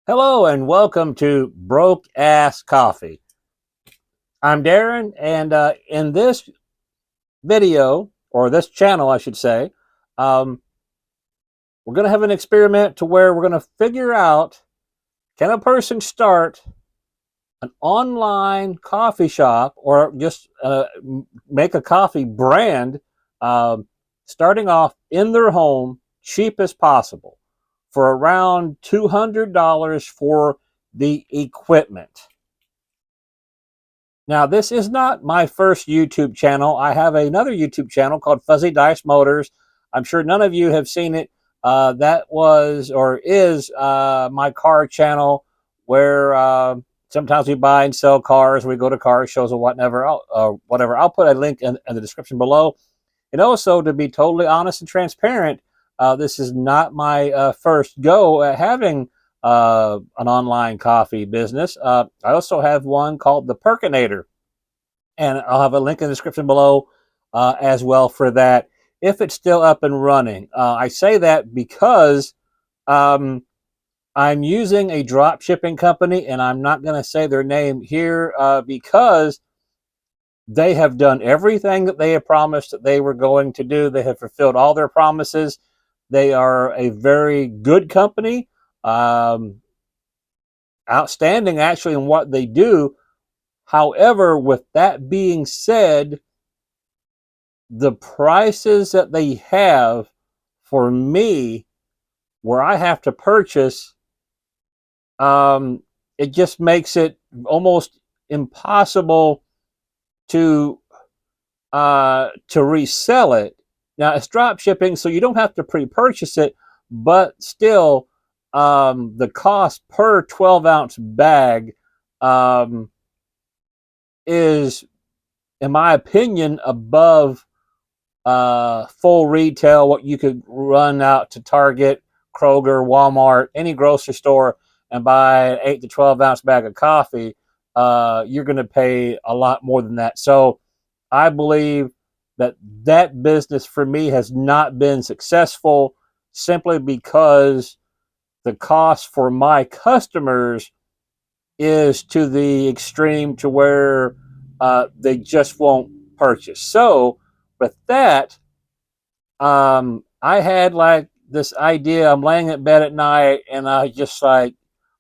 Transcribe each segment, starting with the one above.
Hello and welcome to Broke Ass Coffee. I'm Darren, and in this video, or this channel, I should say, um, we're going to have an experiment to where we're going to figure out, can a person start an online coffee shop or just make a coffee brand, um, starting off in their home, cheap as possible, for around $200 for the equipment. Now, this is not my first YouTube channel. I have another YouTube channel called Fuzzy Dice Motors. I'm sure none of you have seen it. That was or is my car channel where sometimes we buy and sell cars. We go to car shows or whatever. I'll put a link in the description below. And also, to be totally honest and transparent, this is not my first go at having an online coffee business. I also have one called the Perkinator, and I'll have a link in the description below as well for that if it's still up and running. I say that because um, I'm using a drop shipping company, and I'm not going to say their name here because they have done everything that they have promised that they were going to do. They have fulfilled all their promises. They are a very good company, um, outstanding actually in what they do. However, with that being said, the prices that they have for me, where I have to purchase, it just makes it almost impossible to resell it. Now it's drop shipping, so you don't have to pre-purchase it, but still, the cost per 12-ounce bag um, is, in my opinion, above full retail, what you could run out to Target, Kroger, Walmart, any grocery store and buy an 8 to 12-ounce bag of coffee. You're going to pay a lot more than that. So I believe that business for me has not been successful simply because the cost for my customers is to the extreme to where they just won't purchase. So with that, I had like this idea. I'm laying in bed at night and I just like,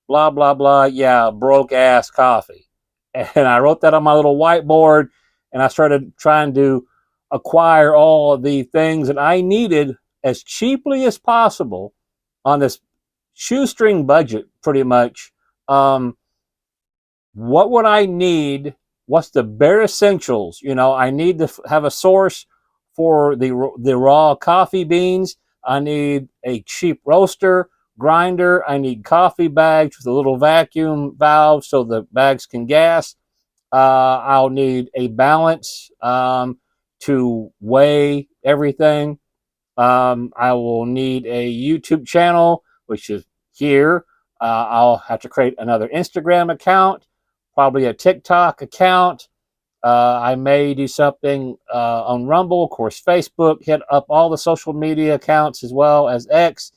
blah, blah, blah. Yeah, broke ass coffee. And I wrote that on my little whiteboard and I started trying to acquire all the things that I needed as cheaply as possible on this shoestring budget, pretty much. Um, what would I need? What's the bare essentials? I need to have a source for the raw coffee beans. I need a cheap roaster, grinder. I need coffee bags with a little vacuum valve so the bags can gas. I'll need a balance to weigh everything. I will need a YouTube channel, which is here. I'll have to create another Instagram account, probably a TikTok account. I may do something on Rumble, of course, Facebook, hit up all the social media accounts as well as X,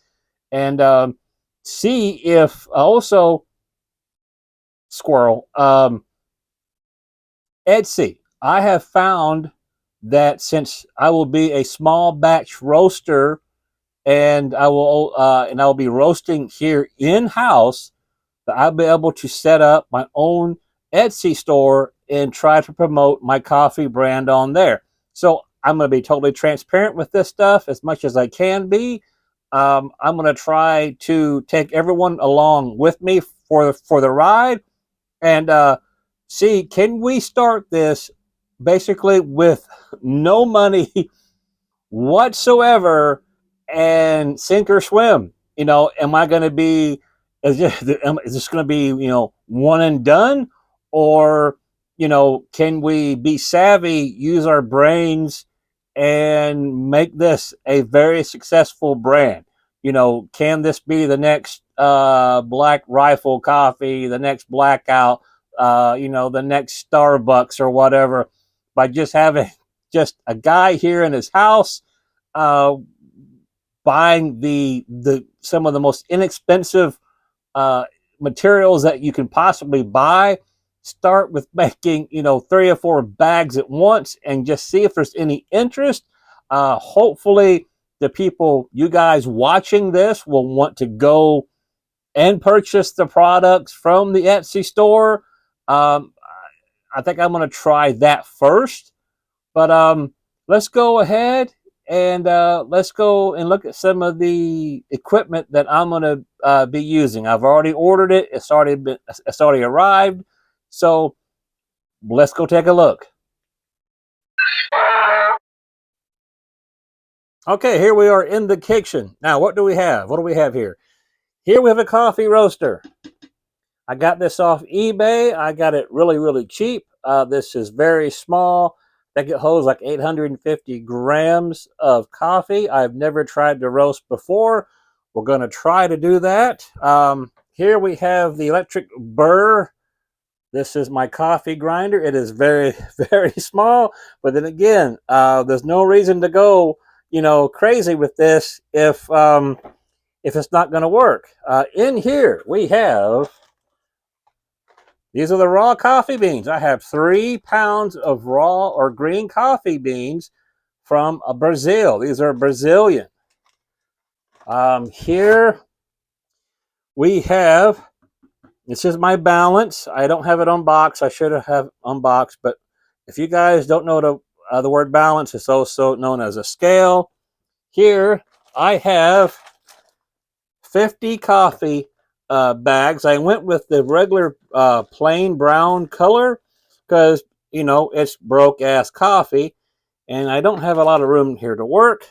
and see if also Squirrel, Etsy. I have found that since I will be a small batch roaster and I will be roasting here in house, that I'll be able to set up my own Etsy store and try to promote my coffee brand on there. So I'm going to be totally transparent with this stuff as much as I can be. I'm going to try to take everyone along with me for the ride and see, can we start this basically with no money whatsoever and sink or swim? Am I going to be, is this going to be, one and done? Or, can we be savvy, use our brains, and make this a very successful brand? Can this be the next Black Rifle Coffee, the next Blackout, the next Starbucks or whatever, by just having just a guy here in his house uh, buying the some of the most inexpensive uh, materials that you can possibly buy. Start with making, 3 or 4 bags at once and just see if there's any interest. Hopefully the people, you guys watching this, will want to go and purchase the products from the Etsy store. Um, I think I'm going to try that first. But let's go ahead and let's go and look at some of the equipment that I'm going to be using. I've already ordered it. It's already arrived. So let's go take a look. Okay, here we are in the kitchen. Now, what do we have? What do we have here? Here we have a coffee roaster. I got this off eBay. I got it really, really cheap. This is very small. I think it holds like 850 grams of coffee. I've never tried to roast before. We're going to try to do that. Here we have the electric burr. This is my coffee grinder. It is very, very small. But then again, there's no reason to go, crazy with this if it's not going to work. In here, we have... These are the raw coffee beans. I have 3 pounds of raw or green coffee beans from Brazil. These are Brazilian. Here we have, this is my balance. I don't have it unboxed. I should have unboxed, but if you guys don't know the word balance, it's also known as a scale. Here I have 50 coffee bags. I went with the regular plain brown color because, it's broke ass coffee and I don't have a lot of room here to work.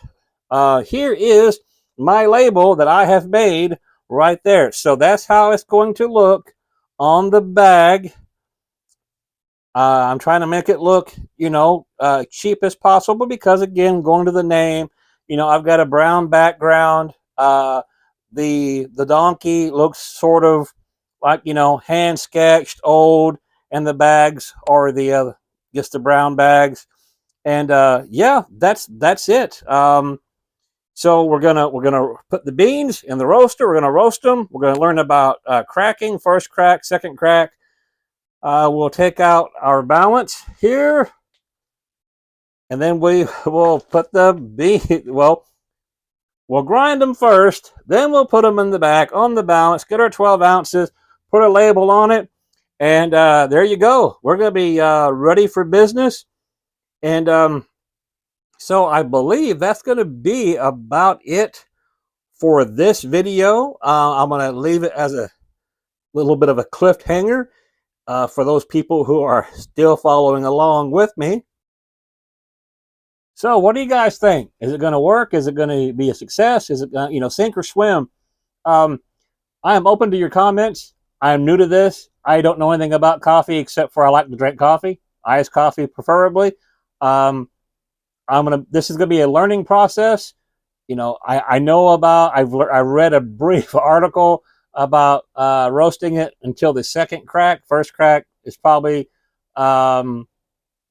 Here is my label that I have made right there. So that's how it's going to look on the bag. I'm trying to make it look, cheap as possible because, again, going to the name, I've got a brown background. The donkey looks sort of like, hand sketched, old, and the bags are just the brown bags. And yeah, that's it. So we're gonna put the beans in the roaster. We're gonna roast them. We're gonna learn about cracking, first crack, second crack. We'll take out our balance here, and then we will put the bean. Well, we'll grind them first, then we'll put them in the back on the balance, get our 12 ounces, put a label on it, and there you go. We're going to be ready for business. And so I believe that's going to be about it for this video. I'm going to leave it as a little bit of a cliffhanger for those people who are still following along with me. So what do you guys think? Is it going to work? Is it going to be a success? Is it going to, sink or swim? I am open to your comments. I am new to this. I don't know anything about coffee except for I like to drink coffee, iced coffee preferably. This is going to be a learning process. I know about, I read a brief article about roasting it until the second crack. First crack is probably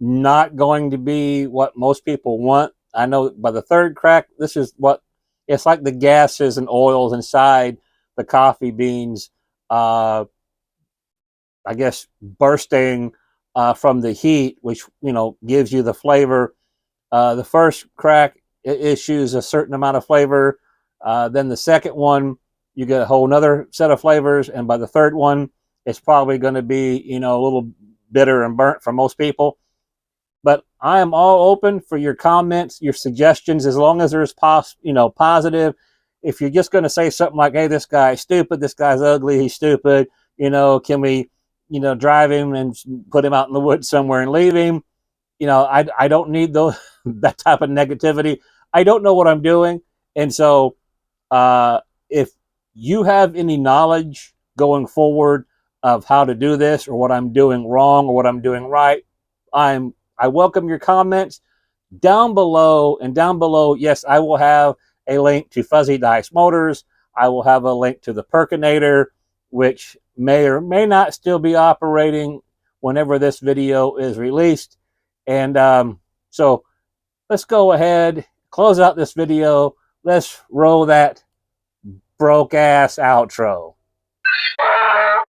not going to be what most people want. I know by the third crack, this is what it's like, the gases and oils inside the coffee beans, I guess, bursting from the heat, which, gives you the flavor. The first crack, it issues a certain amount of flavor. Then the second one, you get a whole nother set of flavors. And by the third one, it's probably going to be, a little bitter and burnt for most people. But I am all open for your comments, your suggestions, as long as there's positive. If you're just going to say something like, hey, this guy's stupid, this guy's ugly, he's stupid, can we, drive him and put him out in the woods somewhere and leave him? I don't need that type of negativity. I don't know what I'm doing. And so if you have any knowledge going forward of how to do this, or what I'm doing wrong or what I'm doing right, I welcome your comments down below. And down below, yes, I will have a link to Fuzzy Dice Motors. I will have a link to the Perkinator, which may or may not still be operating whenever this video is released. And so let's go ahead, close out this video. Let's roll that broke ass outro.